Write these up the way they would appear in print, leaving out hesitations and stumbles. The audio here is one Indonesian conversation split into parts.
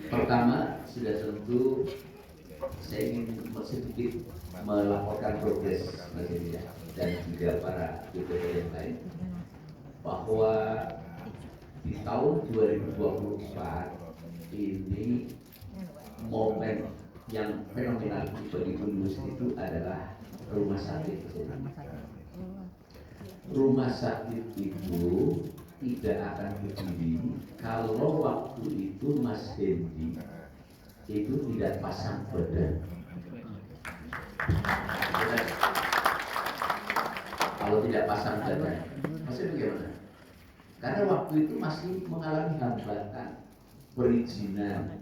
Pertama, sudah tentu saya ingin sedikit melaporkan progres Mas Edi dan juga para DPD yang lain bahwa di tahun 2024 ini momen yang fenomenal bagi Kudus itu adalah rumah sakit. Rumah sakit itu tidak akan berdiri kalau waktu itu Mas Hendi itu tidak pasang badan. Kalau tidak pasang badan, maksudnya bagaimana? Karena waktu itu masih mengalami hambatan perizinan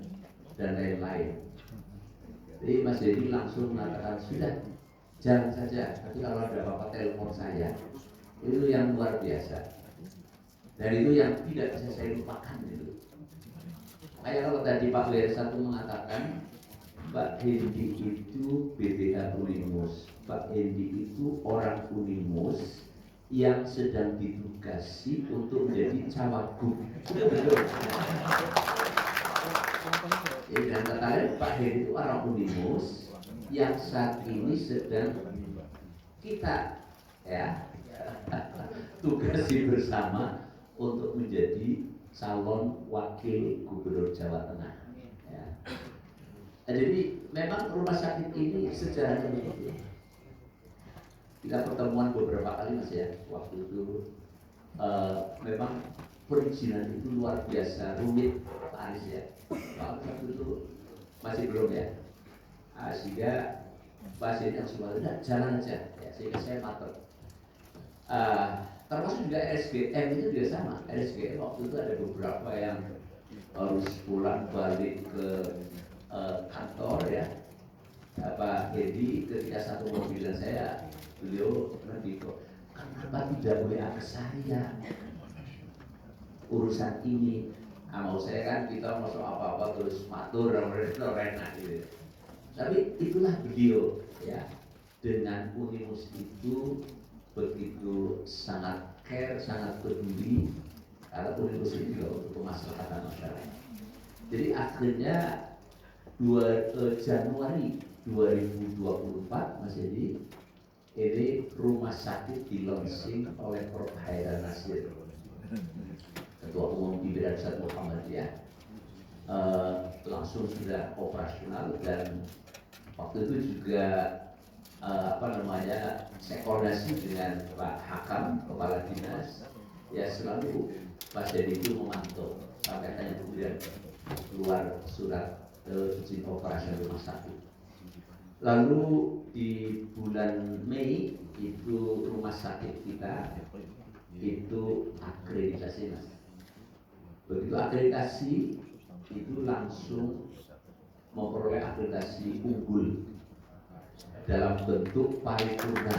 dan lain-lain. Jadi Mas Dedi langsung mengatakan sudah jalan saja. Tapi kalau ada apa-apa telepon saya. Itu yang luar biasa. Dan itu yang tidak bisa saya lupakan itu. Kayak kalau tadi Pak Lir satu mengatakan Pak Hendi itu BPH Unimus. Pak Hendi itu orang Unimus yang sedang ditugasi untuk menjadi cawagup. Betul. Ya, dan kata lain Pak Hendi itu orang Unimus yang saat ini sedang kita ya tugasi bersama untuk menjadi calon wakil gubernur Jawa Tengah. Ya. Nah, jadi memang rumah sakit ini sejarahnya begitu. Kita pertemuan beberapa kali Mas ya, waktu itu memang perizinan itu luar biasa rumit Pak Anies ya. Waktu itu masih belum ya. Sehingga pasien yang semua jalan aja ya, sehingga saya matur. Termasuk juga RSGM itu juga sama. RSGM waktu itu ada beberapa yang harus pulang balik ke kantor ya. Pak Edi ketika satu mobil saya, beliau nanti kok kenapa tidak boleh ke saya urusan ini. Mau saya kan kita masuk apa-apa terus matur enak gitu. Tapi itulah beliau ya, dengan Unimus itu begitu sangat care, sangat peduli karena Unimus ini juga untuk kemaslahatan masyarakat. Jadi akhirnya Januari 2024 Mas Edi, ini rumah sakit di-launching oleh Prof. Haidar Nasir, Ketua Umum Pimpinan Pusat Muhammadiyah. Langsung sudah operasional dan waktu itu juga saya koordinasi dengan Pak Hakam, Kepala Dinas, ya selalu Pak Dedi itu memantau sampai tanya kemudian keluar surat izin operasi rumah sakit. Lalu di bulan Mei itu rumah sakit kita itu akreditasi Mas. Begitu akreditasi itu langsung memperoleh akreditasi unggul dalam bentuk paripurna.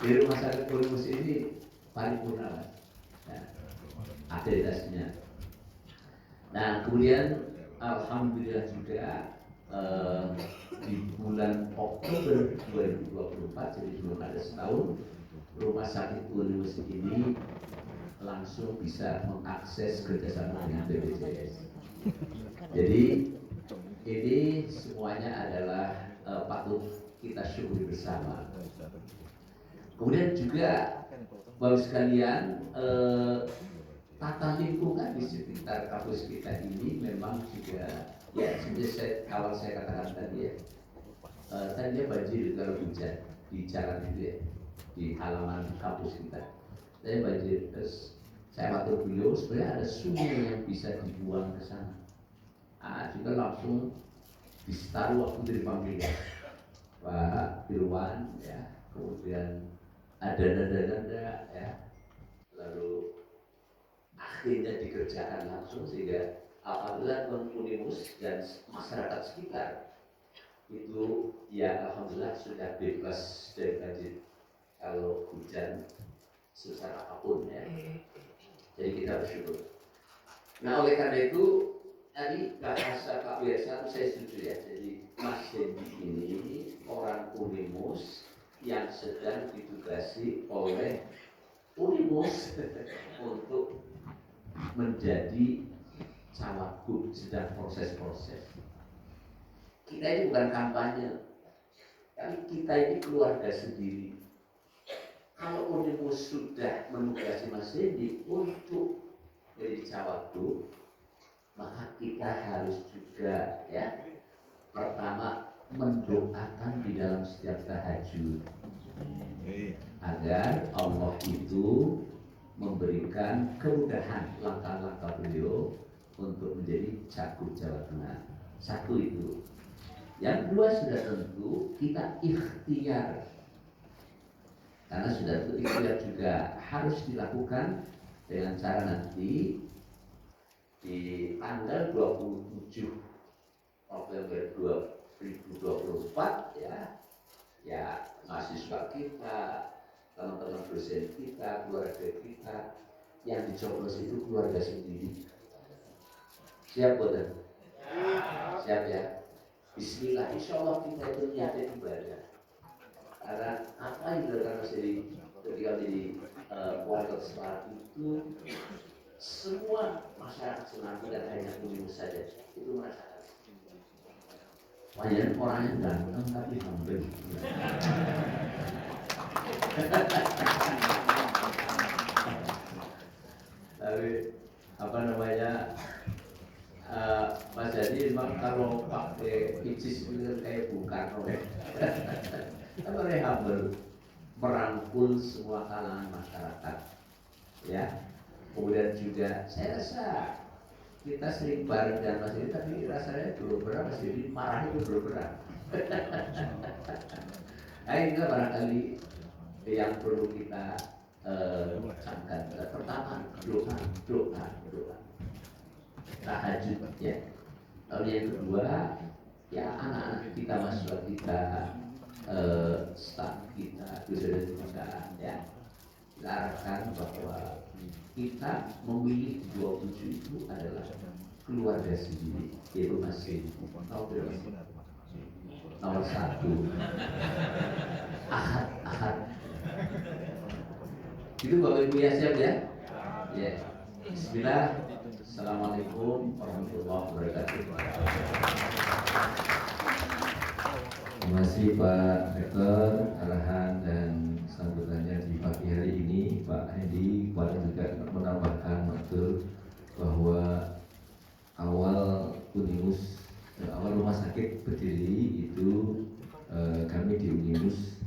Di rumah sakit Unimus ini paripurna Mas. Ya, akreditasinya. Nah kemudian alhamdulillah juga di bulan Oktober 2024, jadi belum ada setahun, rumah sakit Unimus ini langsung bisa mengakses kerjasama dengan BPJS. Jadi ini semuanya adalah patut kita syukuri bersama. Kemudian juga Bapak sekalian, tata lingkungan di sekitar kampus kita ini memang juga ya seperti awal saya katakan tadi ya, tadinya banjir kalau hujan di jalan itu ya, di halaman kampus kita. Saya banjir, terus saya matur beliau sebenarnya ada sungai yang bisa dibuang ke sana. Juga langsung ditaruh waktu dipanggil ya, Pak Irwan ya, kemudian ada dada ya, lalu akhirnya dikerjakan langsung sehingga apabila Unimus dan masyarakat sekitar itu ya alhamdulillah sudah bebas dari banjir kalau hujan sebesar apapun ya. Jadi kita bersyukur. Nah oleh karena itu tadi bahasa Pak Wirsa saya setuju ya. Jadi Mas Dendi ini orang Unimus yang sedang ditugasi oleh Unimus untuk menjadi cawagup sedang proses-proses. Kita ini bukan kampanye, tapi kita ini keluarga sendiri. Kalau Unimus sudah menugasi Mas Hendi untuk menjadi cawagup, maka kita harus juga ya pertama mendoakan di dalam setiap tahajud agar Allah itu memberikan kemudahan langkah-langkah beliau untuk menjadi cagup Jawa Tengah. Satu itu. Yang kedua sudah tentu kita ikhtiar, karena sudah tentu ikhtiar juga harus dilakukan dengan cara nanti di tanggal 27 November 2024 ya mahasiswa kita, teman-teman dosen kita, keluarga kita yang dicoblos itu keluarga sendiri. Siap buatan? Siap ya? Bismillah, insya Allah kita itu niatnya ibadah. Karena apa yang dilakukan Mas Heri ketika menjadi keluarga besar itu, semua masyarakat Tsunami dan hanya Unimus saja itu merasakan. Banyak orang yang ganteng tapi humble. Tapi apa namanya? Mas Jadi memang kalau pakai icis itu kayak bukan oleh apa humble, merangkul semua kalangan masyarakat ya. Kemudian juga saya rasa kita sering bareng dengan Mas Jadi, tapi rasanya belum pernah Mas Jadi marah itu belum pernah. Nah ini barangkali yang perlu kita camkan. Pertama doa tahajud ya. Lalu yang kedua ya anak-anak kita, mahasiswa kita, staf kita, dosen kita ya, kita arahkan bahwa kita memilih 27 itu adalah keluarga sendiri, yaitu masih nomor 1 ahad itu Bapak Ibu ya, siap ya? Ya. Bismillah. Assalamualaikum warahmatullahi wabarakatuh. Terima kasih Pak Rektor arahan dan sambutannya di pagi hari ini. Pak Hendi kemarin juga menambahkan betul bahwa awal Unimus, awal rumah sakit berdiri itu kami di Unimus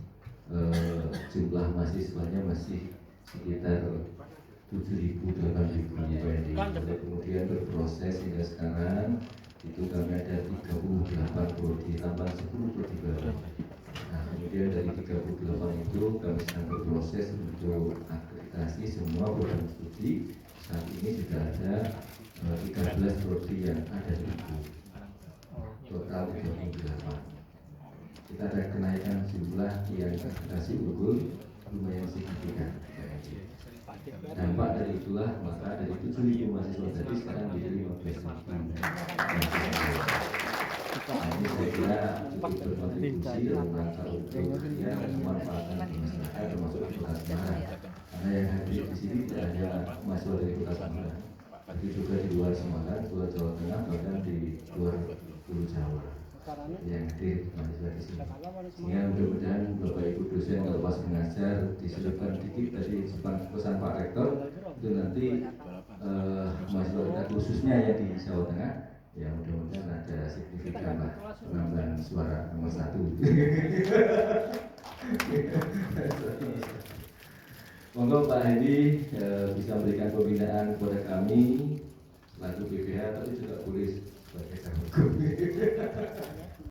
jumlah mahasiswanya masih sekitar 7.000, 8.000 ya. Kemudian berproses hingga sekarang itu kami ada 38 prodi, tambah 10 prodi baru. Nah kemudian dari 38 itu kami sedang berproses untuk akreditasi semua program studi. Saat ini sudah ada 13 prodi yang ada di itu, total 38. Kita ada kenaikan jumlah yang akreditasi unggul lumayan signifikan. Dampak dari itulah maka dari 7.000 mahasiswa tadi sekarang menjadi 15.000. Nah, ini saya kira cukup berkontribusi dalam rangka untuk ya memanfaatkan di masyarakat termasuk di Kota Semarang. Karena yang hadir di sini tidak hanya mahasiswa dari Kota Semarang, tapi juga di luar Semarang, luar Jawa Tengah, bahkan di luar Pulau Jawa yang hadir mahasiswa di sini. Sehingga mudah-mudahan Bapak Ibu dosen kalau pas mengajar diselipkan dikit dari pesan Pak Rektor itu nanti mahasiswa kita khususnya ya di Jawa Tengah ya mudah-mudahan ada signifikan lah penambahan suara nomor 1. Monggo Pak Hendi bisa memberikan pembinaan kepada kami selaku BPH tapi juga boleh sebagai hukum.